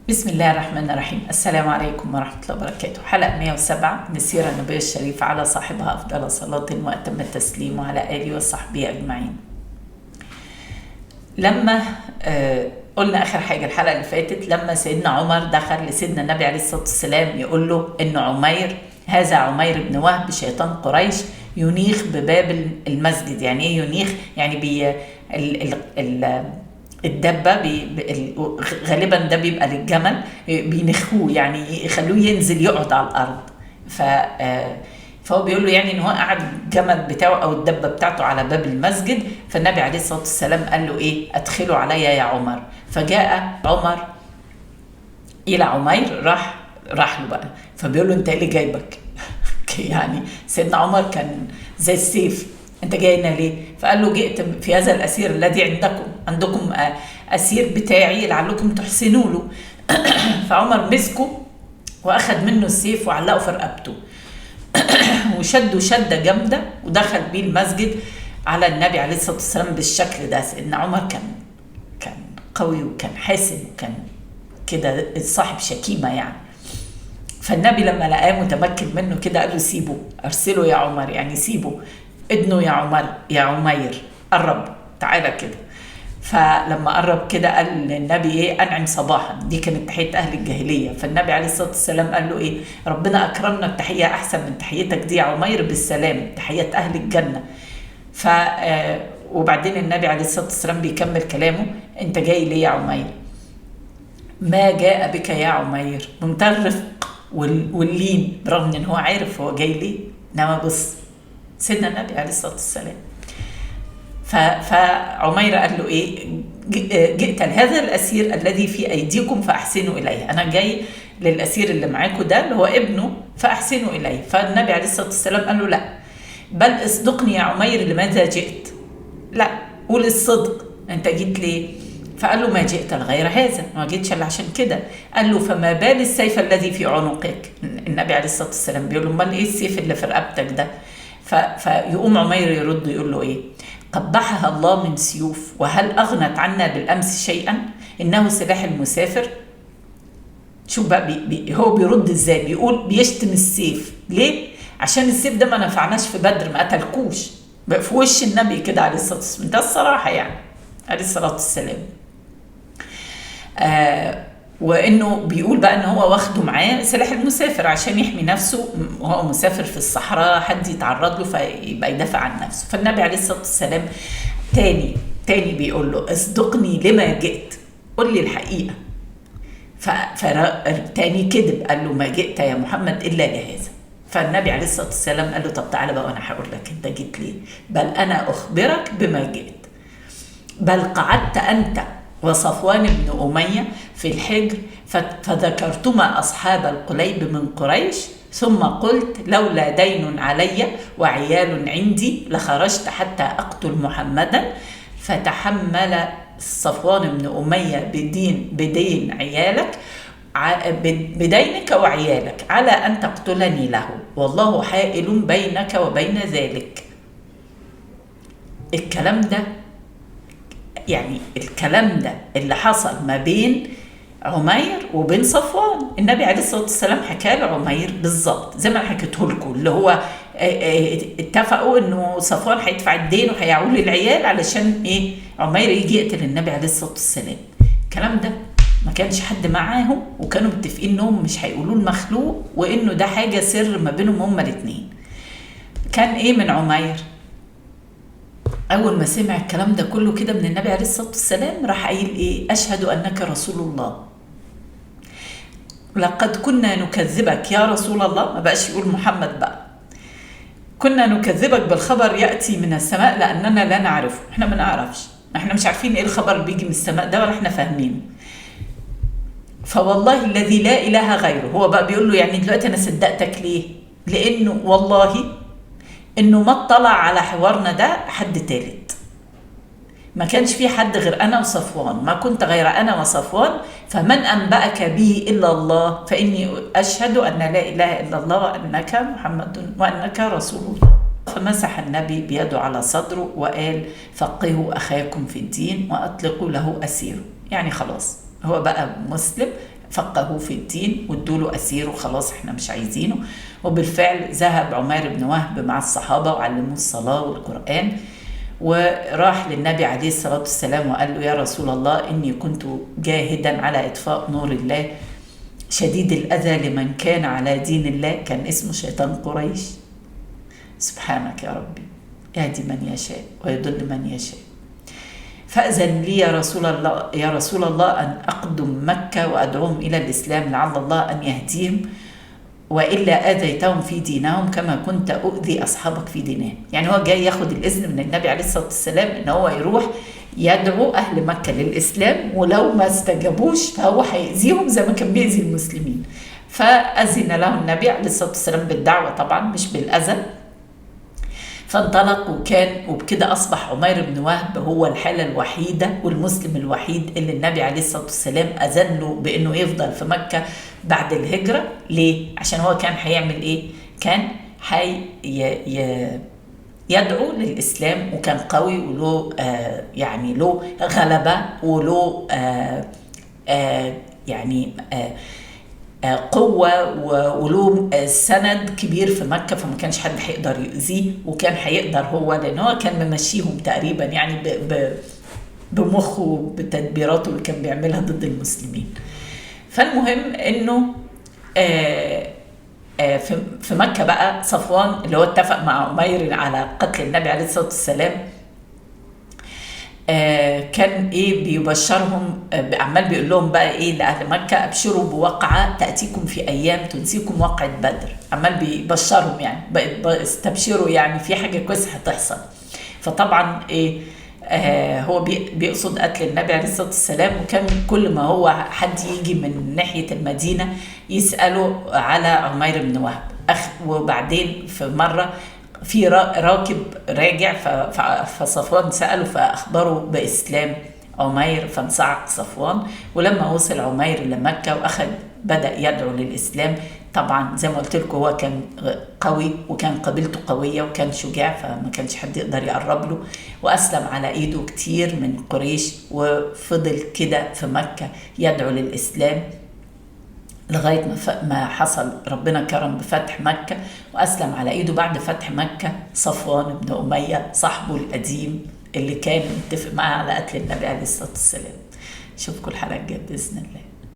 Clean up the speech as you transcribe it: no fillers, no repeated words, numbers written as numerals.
بسم الله الرحمن الرحيم. السلام عليكم ورحمة الله وبركاته. حلقة 107 من السيرة النبوية الشريفة، على صاحبها أفضل صلاة وأتم التسليم، وعلى آله وصحبه أجمعين. لما قلنا آخر حاجة الحلقة اللي فاتت، لما سيدنا عمر دخل لسيدنا النبي عليه الصلاة والسلام يقول له إن عمير، هذا عمير بن وهب شيطان قريش، ينيخ بباب المسجد. يعني إيه ينيخ؟ يعني الدبة غالبا ده بيبقى للجمل، بينخوه يعني يخلوه ينزل يقعد على الأرض. فهو بيقول له يعني ان هو قعد الجمل بتاعه او الدبة بتاعته على باب المسجد. فالنبي عليه الصلاة والسلام قال له ايه؟ ادخلوا عليا يا عمر. فجاء عمر الى عمير، راح له بقى، فبيقول له انت ايه اللي جايبك؟ يعني سيدنا عمر كان زي السيف، انت جاي هنا ليه؟ فقال له جئت في هذا الاسير الذي عندكم اسير بتاعي لعلكم تحسنوا له. فعمر مسكه واخد منه السيف وعلقه في رقبته وشده شده جامده ودخل بيه المسجد على النبي عليه الصلاه والسلام بالشكل ده. سيدنا عمر كان قوي وكان حاسم وكان كده صاحب شكيمه يعني. فالنبي لما لقاه متمكن منه كده قال له سيبه، ارسله يا عمر، يعني سيبه، ادنه يا عمير، قرب تعالى كده. فلما قرب كده قال للنبي ايه؟ انعم صباحا. دي كانت تحيه اهل الجاهليه. فالنبي عليه الصلاه والسلام قال له ايه؟ ربنا اكرمنا بتحيه احسن من تحيتك دي يا عمير، بالسلام، تحيه اهل الجنه. وبعدين النبي عليه الصلاه والسلام بيكمل كلامه، انت جاي ليه يا عمير؟ ما جاء بك يا عمير، بمنتهى الرفق واللين، برغم ان هو عارف هو جاي ليه. انما بص سيدنا النبي عليه الصلاه والسلام. فعمير قال له ايه؟ جئت لهذا الاسير الذي في ايديكم فاحسنوا اليه. انا جاي للاسير اللي معاكم ده اللي هو ابنه، فاحسنوا اليه. فالنبي عليه الصلاه والسلام قال له لا، بل اصدقني يا عمير، لماذا جئت؟ لا، قول الصدق، انت جيت ليه؟ فقال له ما جئت لغير هذا، ما جيتش الا عشان كده. قال له فما بال السيف الذي في عنقك؟ النبي عليه الصلاه والسلام بيقول له امال ايه السيف اللي في رقبتك ده؟ فيقوم عمير يرد يقول له ايه؟ قبحها الله من سيوف، وهل أغنت عنا بالأمس شيئا؟ إنه سلاح المسافر. شوف بقى هو بيرد ازاي؟ بيقول بيشتم السيف ليه؟ عشان السيف ده ما نفعناش في بدر، ما قتلكوش بقى في وش النبي كده عليه الصلاة والسلام. ده الصراحة يعني عليه الصلاة والسلام. وانه بيقول بقى ان هو واخده معاه سلاح المسافر عشان يحمي نفسه وهو مسافر في الصحراء، حد يتعرض له فيبقى يدافع عن نفسه. فالنبي عليه الصلاه والسلام تاني بيقول له اصدقني لما جئت، قل لي الحقيقه. فتاني كذب، قال له ما جئت يا محمد الا لهذا. فالنبي عليه الصلاه والسلام قال له طب تعالى بقى وانا هقول لك انت جيت ليه. بل انا اخبرك بما جئت. بل قعدت انت وصفوان بن أمية في الحجر فذكرتما أصحاب القليب من قريش، ثم قلت لولا دين علي وعيال عندي لخرجت حتى أقتل محمدا. فتحمل صفوان بن أمية بدين عيالك، بدينك وعيالك، على أن تقتلني له، والله حائل بينك وبين ذلك. الكلام ده اللي حصل ما بين عمير وبين صفوان. النبي عليه الصلاة والسلام حكى لعمير بالظبط زي ما انا حكيته لكم، اللي هو اتفقوا انه صفوان هيدفع الدين وهيعول للعيال علشان ايه؟ عمير يجي يقتل النبي عليه الصلاة والسلام. الكلام ده ما كانش حد معاهم، وكانوا متفقين انهم مش هيقولوا المخلوق، وانه ده حاجة سر ما بينهم هما الاثنين. كان ايه من عمير؟ أول ما سمع الكلام ده كله كده من النبي عليه الصلاة والسلام راح قايل إيه؟ أشهد أنك رسول الله. لقد كنا نكذبك يا رسول الله. ما بقاش يقول محمد بقى. كنا نكذبك بالخبر يأتي من السماء لأننا لا نعرفه. إحنا ما نعرفش، إحنا مش عارفين إيه الخبر اللي بيجي من السماء ده، ولا إحنا فاهمينه. فوالله الذي لا إله غيره. هو بقى بيقول له يعني دلوقتي أنا صدقتك ليه؟ لأنه والله انه ما اطلع على حوارنا ده حد تالت. ما كانش في حد غير انا وصفوان، ما كنت غير انا وصفوان، فمن انبأك به الا الله، فاني اشهد ان لا اله الا الله وانك محمد وانك رسول الله. فمسح النبي بيده على صدره وقال فقهوا اخاكم في الدين واطلقوا له اسيره. يعني خلاص هو بقى مسلم، فقهوه في الدين وادوله أسير وخلاص احنا مش عايزينه. وبالفعل ذهب عمير بن وهب مع الصحابة وعلموه الصلاة والقرآن، وراح للنبي عليه الصلاة والسلام وقال له يا رسول الله إني كنت جاهدا على إطفاء نور الله شديد الأذى لمن كان على دين الله. كان اسمه شيطان قريش. سبحانك يا ربي، يهدي من يشاء ويضل من يشاء. فأذن لي يا رسول الله أن أقدم مكة وأدعوهم إلى الإسلام لعل الله أن يهديهم، وإلا آذيتهم في دينهم كما كنت أؤذي أصحابك في دينهم. يعني هو جاي ياخد الإذن من النبي عليه الصلاة والسلام إن هو يروح يدعو أهل مكة للإسلام، ولو ما استجابوش فهو هيأذيهم زي ما كان بيأذي المسلمين. فأذن له النبي عليه الصلاة والسلام بالدعوة طبعا مش بالأذى. فانطلق، وبكده أصبح عمير بن وهب هو الحالة الوحيدة والمسلم الوحيد اللي النبي عليه الصلاة والسلام أذن له بأنه يفضل في مكة بعد الهجرة. ليه؟ عشان هو كان هيعمل إيه؟ كان يدعو للإسلام، وكان قوي وله يعني له غلبة وله يعني قوة وله سند كبير في مكة، فما كانش حد هيقدر يؤذيه، وكان هيقدر هو لأن هو كان ممشيهم تقريبا يعني بمخه بتدبيراته اللي كان بيعملها ضد المسلمين. فالمهم إنه في مكة بقى صفوان اللي هو اتفق مع عمير على قتل النبي عليه الصلاة والسلام كان ايه بيبشرهم، عمال بيقول لهم بقى ايه لاهل مكه ابشروا بواقعه تاتيكم في ايام تنسيكم واقعه بدر. عمال بيبشرهم يعني استبشروا يعني في حاجه كويسه هتحصل. فطبعا ايه هو بيقصد قتل النبي عليه الصلاه والسلام، وكان كل ما هو حد يجي من ناحيه المدينه يساله على عمير بن وهب. وبعدين في مره في راكب راجع فصفوان سأله فأخبره بإسلام عمير، فانصعق صفوان. ولما وصل عمير لمكة بدأ يدعو للإسلام. طبعا زي ما قلت لكم هو كان قوي وكان قبيلته قوية وكان شجاع، فما كانش حد يقدر يقرب له، وأسلم على إيده كتير من قريش، وفضل كده في مكة يدعو للإسلام لغاية ما حصل ربنا كرم بفتح مكة وأسلم على إيده. بعد فتح مكة صفوان بن أمية صاحبه القديم اللي كان متفق معاه على قتل النبي عليه الصلاة والسلام. أشوفكم الحلقة الجاية بإذن الله.